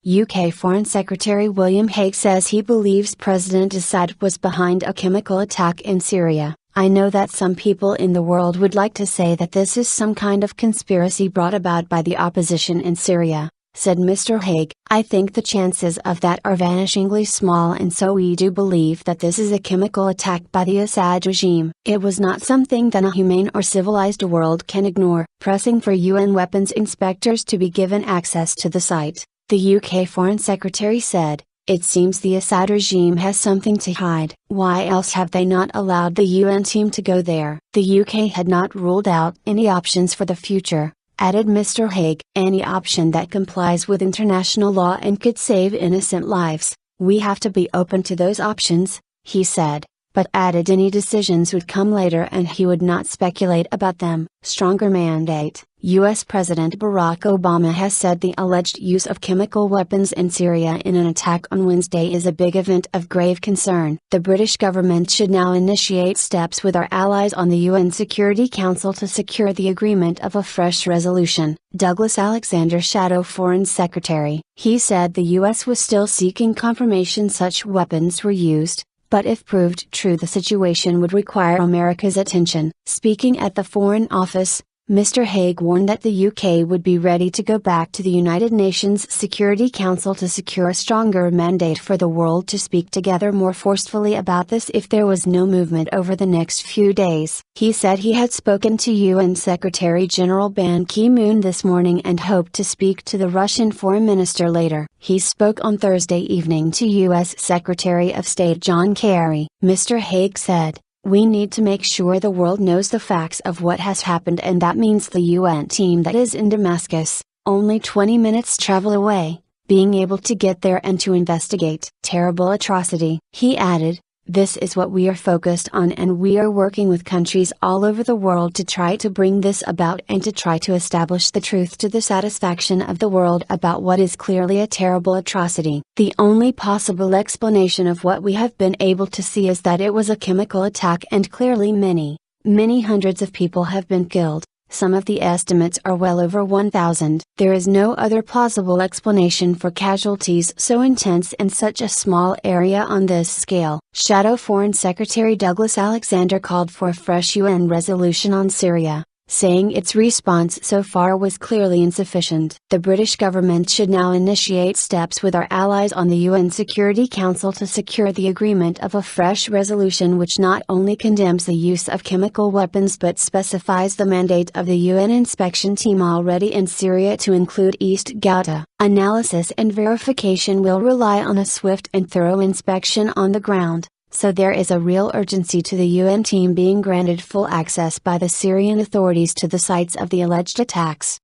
UK Foreign Secretary William Hague says he believes President Assad was behind a chemical attack in Syria. "I know that some people in the world would like to say that this is some kind of conspiracy brought about by the opposition in Syria," said Mr Hague. "I think the chances of that are vanishingly small, and so we do believe that this is a chemical attack by the Assad regime. It was not something that a humane or civilized world can ignore." Pressing for UN weapons inspectors to be given access to the site, the UK Foreign Secretary said, "It seems the Assad regime has something to hide. Why else have they not allowed the UN team to go there?" The UK had not ruled out any options for the future, added Mr Hague. "Any option that complies with international law and could save innocent lives. We have to be open to those options," he said, but added any decisions would come later and he would not speculate about them. Stronger mandate. US President Barack Obama has said the alleged use of chemical weapons in Syria in an attack on Wednesday is a big event of grave concern. "The British government should now initiate steps with our allies on the UN Security Council to secure the agreement of a fresh resolution," Douglas Alexander, Shadow Foreign Secretary. He said the US was still seeking confirmation such weapons were used, but if proved true the situation would require America's attention. Speaking at the Foreign Office, Mr Hague warned that the UK would be ready to go back to the United Nations Security Council to secure a stronger mandate for the world to speak together more forcefully about this if there was no movement over the next few days. He said he had spoken to UN Secretary General Ban Ki-moon this morning and hoped to speak to the Russian Foreign Minister later. He spoke on Thursday evening to US Secretary of State John Kerry. Mr Hague said, "We need to make sure the world knows the facts of what has happened, and that means the UN team that is in Damascus, only 20 minutes travel away, being able to get there and to investigate terrible atrocity." He added, "This is what we are focused on, and we are working with countries all over the world to try to bring this about and to try to establish the truth to the satisfaction of the world about what is clearly a terrible atrocity. The only possible explanation of what we have been able to see is that it was a chemical attack, and clearly many hundreds of people have been killed. Some of the estimates are well over 1,000. There is no other plausible explanation for casualties so intense in such a small area on this scale." Shadow Foreign Secretary Douglas Alexander called for a fresh UN resolution on Syria, saying its response so far was clearly insufficient. "The British government should now initiate steps with our allies on the UN Security Council to secure the agreement of a fresh resolution which not only condemns the use of chemical weapons but specifies the mandate of the UN inspection team already in Syria to include East Ghouta. Analysis and verification will rely on a swift and thorough inspection on the ground, so there is a real urgency to the UN team being granted full access by the Syrian authorities to the sites of the alleged attacks."